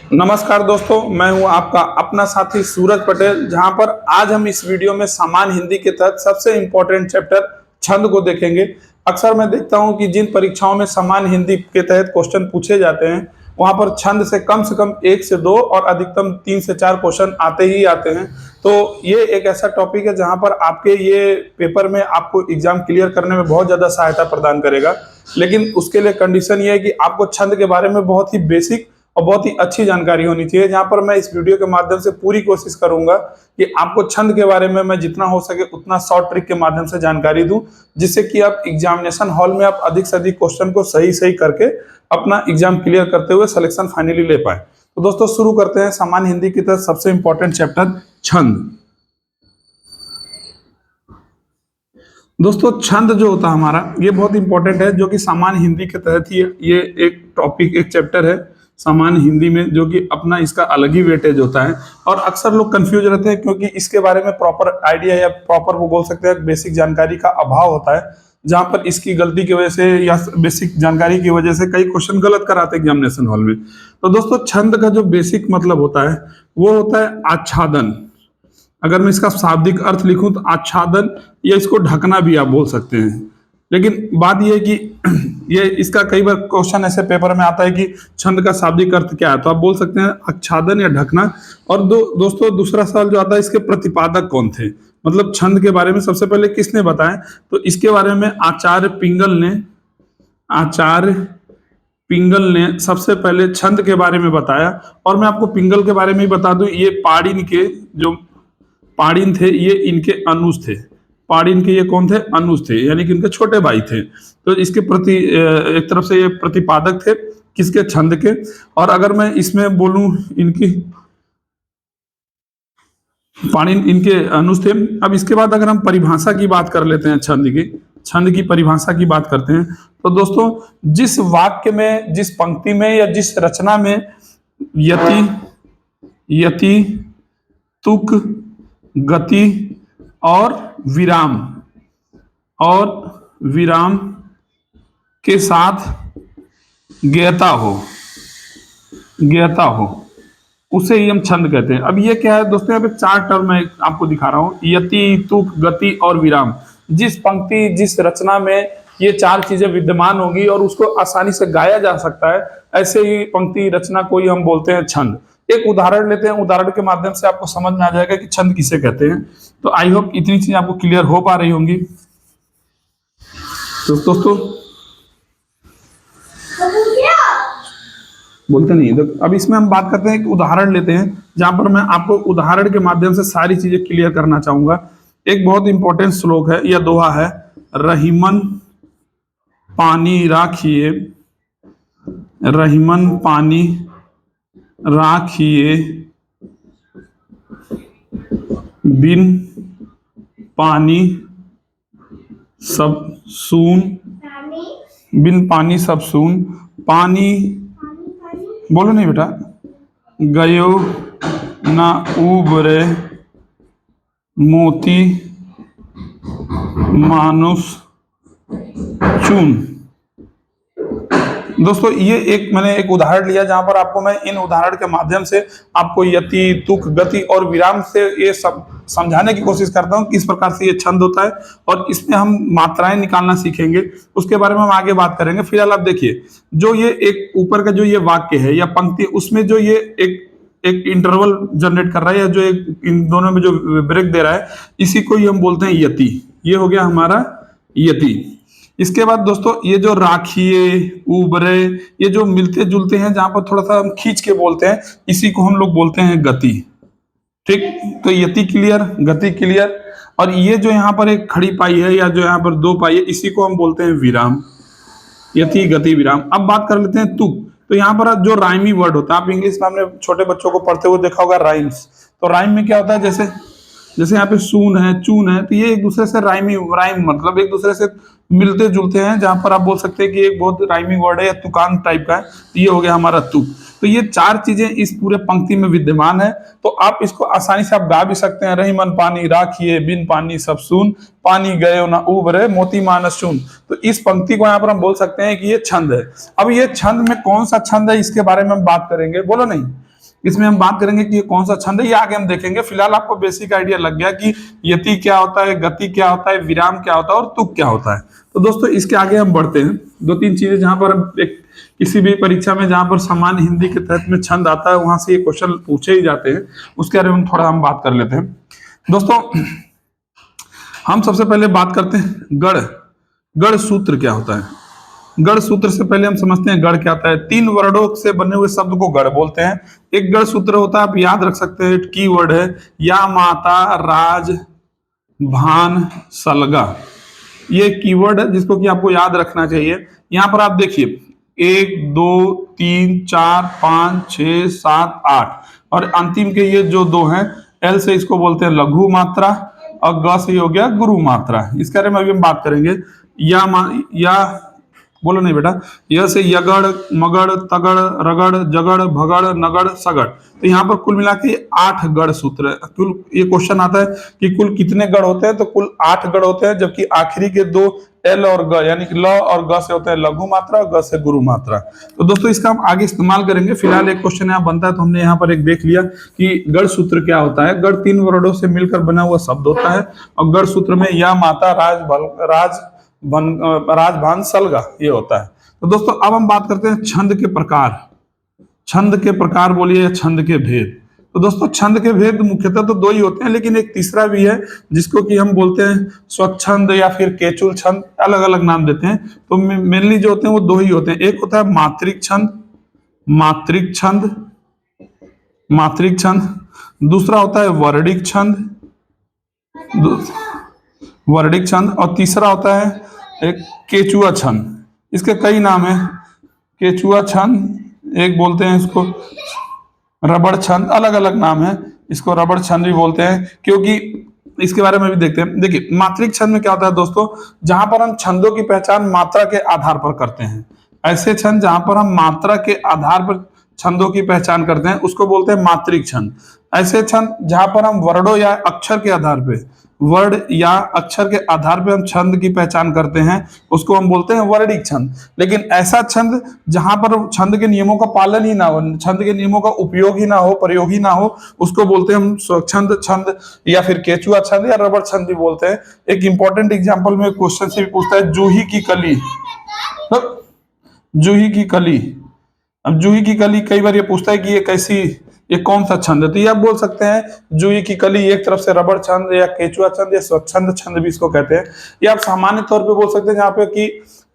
नमस्कार दोस्तों, मैं हूं आपका अपना साथी सूरज पटेल। जहां पर आज हम इस वीडियो में सामान्य हिंदी के तहत सबसे इम्पोर्टेंट चैप्टर छंद को देखेंगे। अक्सर मैं देखता हूं कि जिन परीक्षाओं में सामान्य हिंदी के तहत क्वेश्चन पूछे जाते हैं, वहां पर छंद से कम 1 से 2 और अधिकतम 3 से 4 क्वेश्चन आते ही आते हैं। तो ये एक ऐसा टॉपिक है जहां पर आपके ये पेपर में आपको एग्जाम क्लियर करने में बहुत ज़्यादा सहायता प्रदान करेगा। लेकिन उसके लिए कंडीशन ये है कि आपको छंद के बारे में बहुत ही बेसिक और बहुत ही अच्छी जानकारी होनी चाहिए। जहां पर मैं इस वीडियो के माध्यम से पूरी कोशिश करूंगा कि आपको छंद के बारे में मैं जितना हो सके उतना शॉर्ट ट्रिक के माध्यम से जानकारी दूं, जिससे कि आप एग्जामिनेशन हॉल में आप अधिक से अधिक क्वेश्चन को सही सही करके अपना एग्जाम क्लियर करते हुए सिलेक्शन फाइनली ले पाए। तो दोस्तों शुरू करते हैं सामान्य हिंदी की तरफ सबसे इंपॉर्टेंट चैप्टर छंद। दोस्तों छंद जो होता है हमारा, ये बहुत इंपॉर्टेंट है, जो कि सामान्य हिंदी के तहत ही ये एक टॉपिक, एक चैप्टर है सामान्य हिंदी में, जो कि अपना इसका अलग ही वेटेज होता है। और अक्सर लोग कंफ्यूज रहते हैं क्योंकि इसके बारे में प्रॉपर आइडिया या प्रॉपर वो बोल सकते हैं बेसिक जानकारी का अभाव होता है। जहां पर इसकी गलती की वजह से या बेसिक जानकारी की वजह से कई क्वेश्चन गलत कराते हैं एग्जामिनेशन हॉल में। तो दोस्तों छंद का जो बेसिक मतलब होता है वो होता है आच्छादन। अगर मैं इसका शाब्दिक अर्थ लिखूं तो आच्छादन, या इसको ढकना भी आप बोल सकते हैं। लेकिन बात यह है कि ये इसका कई बार क्वेश्चन ऐसे पेपर में आता है कि छंद का शाब्दिक अर्थ क्या है, तो आप बोल सकते हैं आच्छादन या ढकना। और दोस्तों दूसरा सवाल जो आता है, इसके प्रतिपादक कौन थे, मतलब छंद के बारे में सबसे पहले किसने बताया। तो इसके बारे में आचार्य पिंगल ने सबसे पहले छंद के बारे में बताया। और मैं आपको पिंगल के बारे में ही बता दूं, ये पाड़िन थे, ये इनके अनुज थे। पाड़िन के ये कौन थे? अनुज थे, यानी कि इनके छोटे भाई थे। तो इसके प्रति एक तरफ से ये प्रतिपादक थे किसके? छंद के। और अगर मैं इसमें बोलूं, इनकी पाणिन इनके अनुज थे। अब इसके बाद अगर हम परिभाषा की बात कर लेते हैं, छंद की परिभाषा की बात करते हैं, तो दोस्तों जिस वाक्य में, जिस पंक्ति में या जिस रचना में यति, तुक, गति और विराम के साथ ज्ञता हो, उसे ही हम छंद कहते हैं। अब ये क्या है दोस्तों, यहाँ पे 4 टर्म मैं आपको दिखा रहा हूँ, यति, तुक, गति और विराम। जिस पंक्ति, जिस रचना में ये 4 चीजें विद्यमान होगी और उसको आसानी से गाया जा सकता है, ऐसे ही पंक्ति रचना को ही हम बोलते हैं छंद। एक उदाहरण लेते हैं, उदाहरण के माध्यम से आपको समझ में आ जाएगा कि छंद किसे कहते हैं। तो आई होप इतनी चीज आपको क्लियर हो पा रही होंगी। तो दोस्तों बोलते नहीं, तो अब इसमें हम बात करते हैं, एक उदाहरण लेते हैं जहां पर मैं आपको उदाहरण के माध्यम से सारी चीजें क्लियर करना चाहूंगा। एक बहुत इंपॉर्टेंट श्लोक है या दोहा है, रहीमन पानी राखिए, रहीमन पानी राखिए, बिन पानी सब सून, बिन पानी सब सून, पानी बोलो नहीं बेटा, गयो ना उबरे मोती मानुष चून। दोस्तों ये मैंने एक उदाहरण लिया जहां पर आपको मैं इन उदाहरण के माध्यम से आपको यति, तुक, गति और विराम से ये सब समझाने की कोशिश करता हूं किस प्रकार से ये छंद होता है, और इसमें हम मात्राएं निकालना सीखेंगे, उसके बारे में हम आगे बात करेंगे। फिलहाल आप देखिए, जो ये एक ऊपर का जो ये वाक्य है या पंक्ति, उसमें जो ये एक इंटरवल जनरेट कर रहा है, या जो एक इन दोनों में जो ब्रेक दे रहा है, इसी को ही हम बोलते हैं यति। ये हो गया हमारा यति। इसके बाद दोस्तों ये जो राखिए, उबरे, ये जो मिलते जुलते हैं, जहां पर थोड़ा सा हम खींच के बोलते हैं, इसी को हम लोग बोलते हैं गति। ठीक, तो यति क्लियर, गति क्लियर। और ये जो यहाँ पर एक खड़ी पाई है या जो यहाँ पर 2 पाई है, इसी को हम बोलते हैं विराम। यति, गति, विराम। अब बात कर लेते हैं तुक। तो यहाँ पर जो राइमी वर्ड होता है, आप इंग्लिश में आपने छोटे बच्चों को पढ़ते हुए देखा होगा, राइम्स। तो राइम में क्या होता है, जैसे यहाँ पे सून है, चून है, तो ये एक दूसरे से राइम मतलब एक दूसरे से मिलते जुलते हैं, जहां पर आप बोल सकते हैं कि एक बहुत राइमिंग वर्ड है या तुकान टाइप का है। तो ये हो गया हमारा तुक। तो ये 4 चीजें इस पूरे पंक्ति में विद्यमान है। तो आप इसको आसानी से आप गा भी सकते हैं, रहीमन पानी राखिए, बिन पानी सब सून, पानी गए ना उबरे मोती मानस चून। तो इस पंक्ति को यहाँ पर हम बोल सकते हैं कि ये छंद है। अब ये छंद में कौन सा छंद है, इसके बारे में हम बात करेंगे, बोलो नहीं। इसमें हम बात करेंगे कि ये कौन सा छंद है, ये आगे हम देखेंगे। फिलहाल आपको बेसिक आइडिया लग गया कि यति क्या होता है, गति क्या होता है, विराम क्या होता है और तुक क्या होता है। तो दोस्तों इसके आगे हम बढ़ते हैं। दो तीन चीजें जहां पर एक किसी भी परीक्षा में जहां पर सामान्य हिंदी के तहत में छंद आता है वहां से ये क्वेश्चन पूछे ही जाते हैं, उसके बारे में थोड़ा हम बात कर लेते हैं। दोस्तों हम सबसे पहले बात करते हैं गढ़। गढ़ सूत्र क्या होता है? गढ़ सूत्र से पहले हम समझते हैं गढ़ क्या होता है। तीन वर्णों से बने हुए शब्द को गढ़ बोलते हैं। एक गढ़ सूत्र होता है, आप याद रख सकते हैं, की वर्ड है या माता राज भान सलगा, ये कीवर्ड है जिसको कि आपको याद रखना चाहिए। यहां पर आप देखिए 1 2 3 4 5 6 7 8 और अंतिम के ये जो दो हैं, एल से इसको बोलते हैं लघु मात्रा और ग से हो गया गुरु मात्रा। इस बारे में अभी हम बात करेंगे। या बोलो नहीं बेटा, यह से यगड़ मगड़ तगड़ रगड़ जगड़ भगड़ नगड़ सगड़। तो यहाँ पर कुल मिला के 8 गढ़ सूत्र है। कुल ये क्वेश्चन आता है कि कुल कितने गढ़ होते हैं, तो कुल 8 गढ़ होते हैं, जबकि आखिरी के दो एल और ग यानी कि ल और ग से होते हैं लघु मात्रा और ग से गुरु मात्रा। तो दोस्तों इसका हम आगे इस्तेमाल करेंगे। फिलहाल एक क्वेश्चन यहाँ बनता है, तो हमने यहाँ पर एक देख लिया कि गढ़ सूत्र क्या होता है। गढ़ 3 वर्णों से मिलकर बना हुआ शब्द होता है और गढ़ सूत्र में या माता राजभान सलगा ये होता है। तो दोस्तों अब हम बात करते हैं छंद के प्रकार। छंद के प्रकार बोलिए या छंद के भेद। तो दोस्तों छंद के भेद मुख्यतः तो दो ही होते हैं, लेकिन एक तीसरा भी है जिसको कि हम बोलते हैं स्वच्छंद या फिर केचुल छंद, अलग अलग नाम देते हैं। तो मेनली जो होते हैं वो दो ही होते हैं। एक होता है मात्रिक छंद, मात्रिक छंद, मात्रिक छंद। दूसरा होता है वर्णिक छंद, वर्णिक छंद। और तीसरा होता है एक केचुआ छंद। इसके कई नाम है, केचुआ छंद, एक बोलते हैं इसको रबड़ छंद, अलग अलग नाम है। इसको रबड़ छंद भी बोलते हैं, क्योंकि इसके बारे में भी देखते हैं। देखिए मात्रिक छंद में क्या होता है दोस्तों, जहां पर हम छंदों की पहचान मात्रा के आधार पर करते हैं। ऐसे छंद जहां पर हम मात्रा के आधार पर छंदों की पहचान करते हैं उसको बोलते हैं मात्रिक छंद। ऐसे छंद जहां पर हम वर्णों या अक्षर के आधार पे, वर्ण या अक्षर के आधार पे हम छंद की पहचान करते हैं उसको हम बोलते हैं वर्णिक छंद। लेकिन ऐसा छंद जहां पर छंद के नियमों का पालन ही ना हो, छंद के नियमों का उपयोग ही ना हो, प्रयोग ही ना हो, उसको बोलते हैं हम स्वच्छंद छंद या फिर केचुआ छंद या रबड़ छंद भी बोलते हैं। एक इंपॉर्टेंट एग्जाम्पल में क्वेश्चन से भी पूछता है, जूही की कली। तो जूही की कली, अब जूही की कली कई बार ये पूछता है कि ये कैसी, ये कौन सा छंद है, तो ये आप बोल सकते हैं जूही की कली एक तरफ से रबड़ छंद या केचुआ छंद या स्वच्छंद छंद भी इसको कहते हैं। ये आप सामान्य तौर पे बोल सकते हैं जहाँ पे कि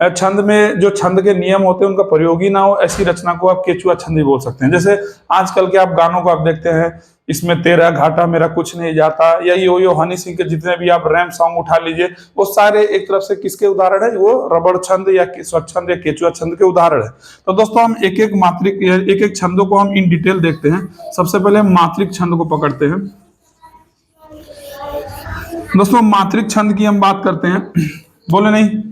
छंद में जो छंद के नियम होते हैं उनका प्रयोग ही ना हो, ऐसी रचना को आप केचुआ छंद भी बोल सकते हैं। जैसे आजकल के आप गानों को आप देखते हैं, इसमें तेरा घाटा मेरा कुछ नहीं जाता, या यो हनी सिंह के जितने भी आप रैम सॉन्ग उठा लीजिए, वो सारे एक तरफ से किसके उदाहरण है, वो रबड़ छंद या स्वच्छंद या केचुआ छंद के उदाहरण है। तो दोस्तों हम एक एक मात्रिक एक एक छंदों को हम इन डिटेल देखते हैं। सबसे पहले हम मात्रिक छंद को पकड़ते हैं। दोस्तों मात्रिक छंद की हम बात करते हैं, बोले नहीं,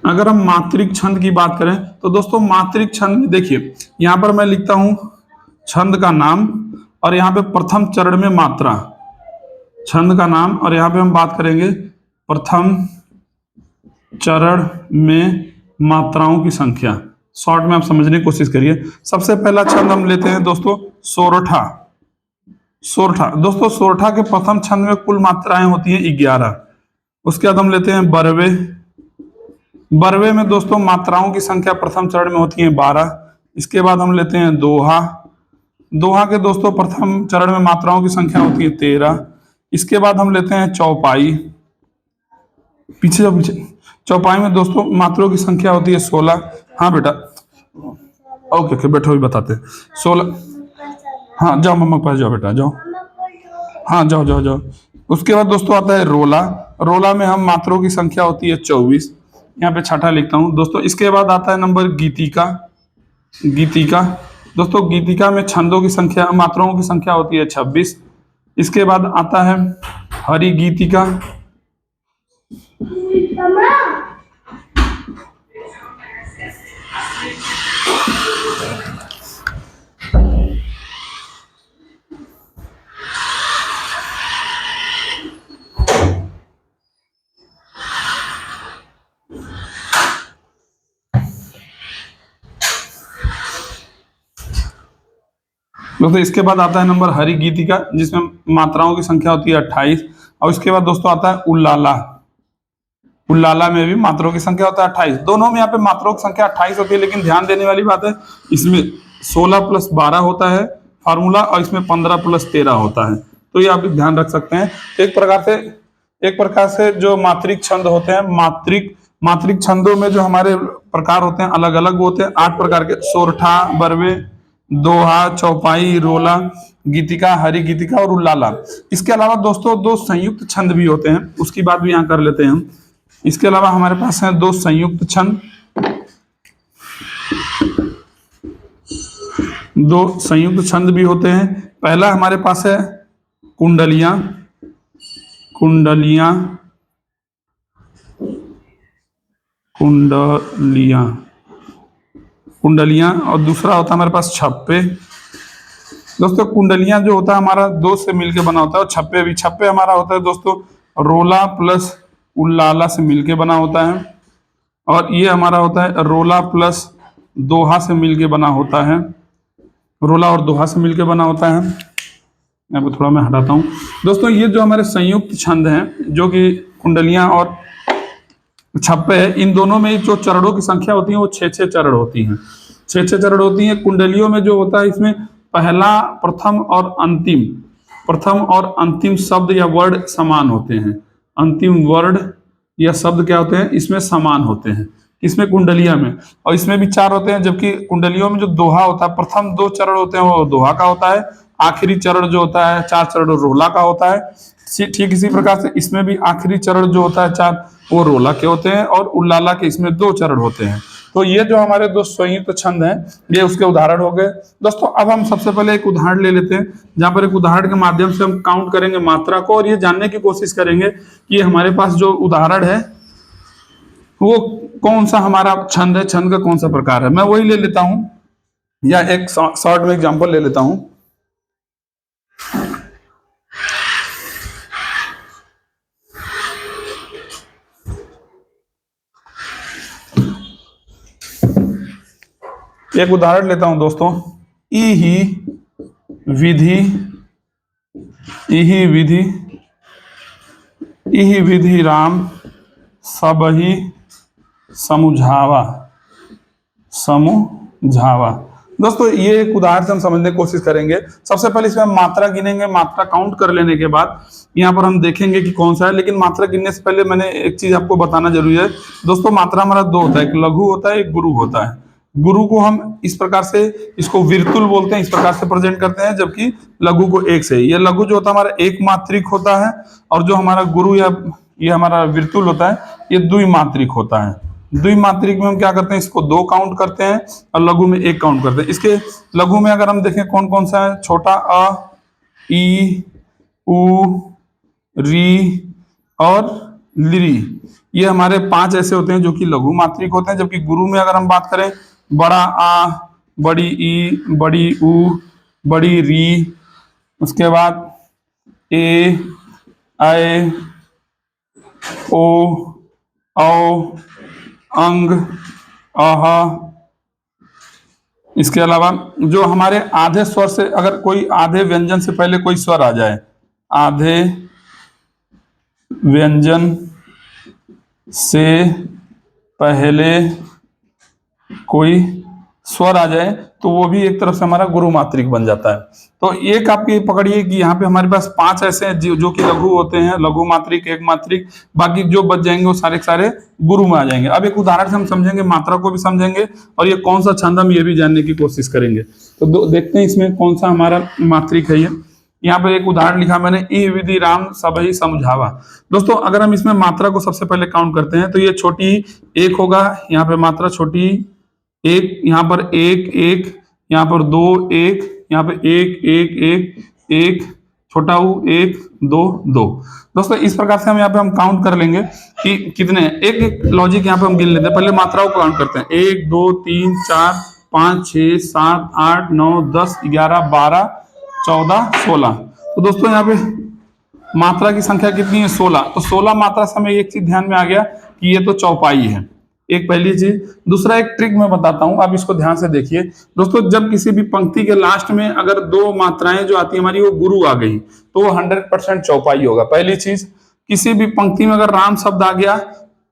अगर हम मात्रिक छंद की बात करें तो दोस्तों मात्रिक छंद में देखिए यहां पर मैं लिखता हूं छंद का नाम और यहाँ पे प्रथम चरण में मात्रा, छंद का नाम, और यहाँ पे हम बात करेंगे प्रथम चरण में मात्राओं की संख्या। शॉर्ट में आप समझने की कोशिश करिए। सबसे पहला छंद हम लेते हैं दोस्तों सोरठा। सोरठा दोस्तों, सोरठा के प्रथम छंद में कुल मात्राएं होती हैं 11। उसके बाद हम लेते हैं बरवे। बरवे में दोस्तों मात्राओं की संख्या प्रथम चरण में होती है 12। इसके बाद हम लेते हैं दोहा। दोहा के दोस्तों प्रथम चरण में मात्राओं की संख्या होती है 13। इसके बाद हम लेते हैं चौपाई। पीछे चौपाई में दोस्तों मात्राओं की संख्या होती है 16। हाँ बेटा, ओके ओके बैठो, भी बताते हैं 16। हाँ जाओ मम्मा के पास जाओ बेटा, जाओ, हाँ जाओ जाओ जाओ। उसके बाद दोस्तों आता है रोला। रोला में हम मात्राओं की संख्या होती है 24। यहाँ पे छठा लिखता हूँ दोस्तों। इसके बाद आता है नंबर गीतिका। गीतिका दोस्तों, गीतिका में छंदों की संख्या, मात्राओं की संख्या होती है 26। इसके बाद आता है हरि गीतिका। दोस्तों इसके बाद आता है नंबर हरि गीतिका, जिसमें मात्राओं की संख्या होती है 28। और इसके बाद दोस्तों आता है उल्लाला। उल्लाला में भी मात्राओं की संख्या होता है 28। दोनों में यहाँ पे मात्राओं की संख्या 28 होती है, लेकिन ध्यान देने वाली बात है इसमें 16 + 12 होता है फार्मूला, और इसमें 15 + 13 होता है। तो ये आप ध्यान रख सकते हैं। तो एक प्रकार से जो मात्रिक छंद होते हैं, मात्रिक छंदों में जो हमारे प्रकार होते हैं अलग अलग होते हैं। 8 प्रकार के: सोरठा, बरवे, दोहा, चौपाई, रोला, गीतिका, हरि गीतिका और उल्लाला। इसके अलावा दोस्तों 2 संयुक्त छंद भी होते हैं, उसकी बात भी यहाँ कर लेते हैं हम। इसके अलावा हमारे पास है 2 संयुक्त छंद। 2 संयुक्त छंद भी होते हैं। पहला हमारे पास है कुंडलियां, कुंडलियां, कुंडलियां, कुंडलियां, और दूसरा होता है हमारे पास छप्पे। दोस्तों कुंडलियां जो होता है हमारा 2 से मिलके बना होता है, और छप्पे हमारा होता है दोस्तों रोला प्लस उल्लाला से मिलके बना होता है। और ये हमारा होता है रोला प्लस दोहा से मिलके बना होता है। रोला और दोहा से मिलके बना होता है। यहाँ पे थोड़ा मैं हटाता हूँ। दोस्तों ये जो हमारे संयुक्त छंद हैं, जो कि कुंडलियां और छप्पे है, इन दोनों में जो चरणों की संख्या होती है वो 6-6 चरण होती हैं। 6-6 चरण होती हैं। कुंडलियों में जो होता है इसमें प्रथम और अंतिम शब्द या वर्ड समान होते हैं। अंतिम वर्ड या शब्द क्या होते हैं इसमें समान होते हैं, इसमें कुंडलिया में। और इसमें भी 4 होते हैं, जबकि कुंडलियों में जो दोहा होता है, प्रथम 2 चरण होते हैं वो दोहा का होता है, आखिरी चरण जो होता है 4 चरण रोला का होता है। ठीक इसी प्रकार से इसमें भी आखिरी चरण जो होता है 4 वो रोला के होते हैं, और उल्लाला के इसमें 2 चरण होते हैं। तो ये जो हमारे 2 संयुक्त छंद हैं ये उसके उदाहरण हो गए। दोस्तों अब हम सबसे पहले एक उदाहरण ले लेते हैं, जहां पर एक उदाहरण के माध्यम से हम काउंट करेंगे मात्रा को, और ये जानने की कोशिश करेंगे कि हमारे पास जो उदाहरण है वो कौन सा हमारा छंद है, छंद का कौन सा प्रकार है। मैं वही ले लेता हूं, या एक शॉर्ट में एग्जांपल ले लेता हूं। एक उदाहरण लेता हूं दोस्तों। इहि विधि, इहि विधि, इहि विधि राम सबहि समुझावा, समुझावा। दोस्तों ये एक उदाहरण से हम समझने की कोशिश करेंगे। सबसे पहले इसमें मात्रा गिनेंगे, मात्रा काउंट कर लेने के बाद यहाँ पर हम देखेंगे कि कौन सा है। लेकिन मात्रा गिनने से पहले मैंने एक चीज आपको बताना जरूरी है। दोस्तों मात्रा हमारा 2 होता है, एक लघु होता है, एक गुरु होता है। गुरु को हम इस प्रकार से, इसको विरतुल बोलते हैं, इस प्रकार से प्रेजेंट करते हैं, जबकि लघु को 1 से। ये लघु जो होता है हमारा 1 मात्रिक होता है, और जो हमारा गुरु या ये हमारा विरतुल होता है ये 2 मात्रिक होता है। 2 मात्रिक में हम क्या करते हैं, इसको 2 काउंट करते हैं, और लघु में 1 काउंट करते हैं। इसके लघु में अगर हम देखें कौन कौन सा है, छोटा अ, ई, उ, री और लिरी, ये हमारे 5 ऐसे होते हैं जो कि लघु मात्रिक होते हैं। जबकि गुरु में अगर हम बात करें, बड़ा आ, बड़ी ई, बड़ी उ, बड़ी री, उसके बाद ए, ऐ, ओ, औ, अंग, अह। इसके अलावा जो हमारे आधे स्वर से, अगर कोई आधे व्यंजन से पहले कोई स्वर आ जाए, आधे व्यंजन से पहले कोई स्वर आ जाए तो वो भी एक तरफ से हमारा गुरु मात्रिक बन जाता है। तो एक आप ये पकड़िए कि यहाँ पे हमारे पास 5 ऐसे हैं जो कि लघु होते हैं, लघु मात्रिक, 1 मात्रिक, बाकी जो बच जाएंगे वो सारे सारे गुरु में आ जाएंगे। अब एक उदाहरण से हम समझेंगे, मात्रा को भी समझेंगे, और ये कौन सा छंद हम ये भी जानने की कोशिश करेंगे। तो देखते हैं इसमें कौन सा हमारा मात्रिक है। ये यहाँ पे एक उदाहरण लिखा मैंने, इहि विधि राम सबहि समझावा। दोस्तों अगर हम इसमें मात्रा को सबसे पहले काउंट करते हैं तो ये छोटी 1 होगा, यहाँ पे मात्रा छोटी 1, यहाँ पर 1 1, यहाँ पर 2 1, यहाँ पे 1 1 1 1, छोटा u 1 2 2। दोस्तों इस प्रकार से हम यहाँ पे हम काउंट कर लेंगे कि कितने, एक एक लॉजिक यहाँ पे हम गिन लेते हैं। पहले मात्राओं को काउंट करते हैं, 1 2 3 4 5 6 7 8 9 10 11 12 14 16। तो दोस्तों यहाँ पे मात्रा की संख्या कितनी है, 16। तो 16 मात्रा से हमें एक चीज ध्यान में आ गया कि ये तो चौपाई है। एक पहली चीज। दूसरा एक ट्रिक मैं बताता हूं, आप इसको ध्यान से देखिए दोस्तों। जब किसी भी पंक्ति के लास्ट में अगर दो मात्राएं जो आती है हमारी वो गुरु आ गई तो वो 100% चौपाई होगा। पहली चीज, किसी भी पंक्ति में अगर राम शब्द आ गया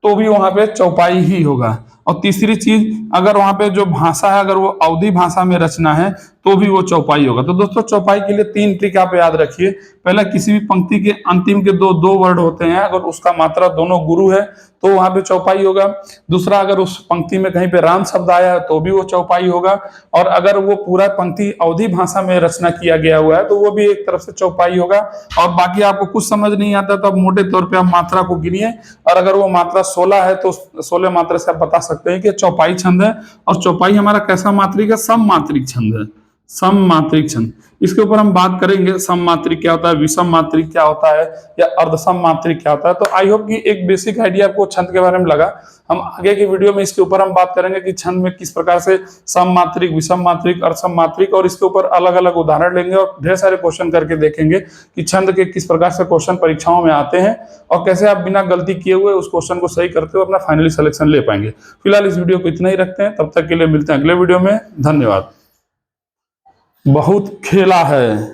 तो भी वहां पे चौपाई ही होगा। और तीसरी चीज, अगर वहां पे जो भाषा है अगर वो अवधी भाषा में रचना है तो भी वो चौपाई होगा। तो दोस्तों चौपाई के लिए 3 ट्रिक आप याद रखिए। पहला, किसी भी पंक्ति के अंतिम के दो दो वर्ड होते हैं, अगर उसका मात्रा दोनों गुरु है तो वहां पे चौपाई होगा। दूसरा, अगर उस पंक्ति में कहीं पे राम शब्द आया है तो भी वो चौपाई होगा। और अगर वो पूरा पंक्ति अवधी भाषा में रचना किया गया हुआ है तो वो भी एक तरफ से चौपाई होगा। और बाकी आपको कुछ समझ नहीं आता तो आप मोटे तौर पे आप मात्रा को गिनिए, और अगर वो मात्रा 16 है तो 16 मात्रा से आप बता सकते हैं कि चौपाई छंद है। और चौपाई हमारा कैसा मात्रिक है? सम मात्रिक छंद है, सम मात्रिक छंद। इसके ऊपर हम बात करेंगे, सम मात्रिक क्या होता है, विषम मात्रिक क्या होता है, या अर्धसम मात्रिक क्या होता है। तो आई होप कि एक बेसिक आइडिया आपको छंद के बारे में लगा। हम आगे की वीडियो में इसके ऊपर हम बात करेंगे कि छंद में किस प्रकार से सम मात्रिक, विषम मात्रिक, अर्धसम मात्रिक, और इसके ऊपर अलग अलग उदाहरण लेंगे और ढेर सारे क्वेश्चन करके देखेंगे कि छंद के किस प्रकार से क्वेश्चन परीक्षाओं में आते हैं और कैसे आप बिना गलती किए हुए उस क्वेश्चन को सही करते हुए अपना फाइनली सिलेक्शन ले पाएंगे। फिलहाल इस वीडियो को इतना ही रखते हैं, तब तक के लिए मिलते हैं अगले वीडियो में। धन्यवाद। बहुत खेला है।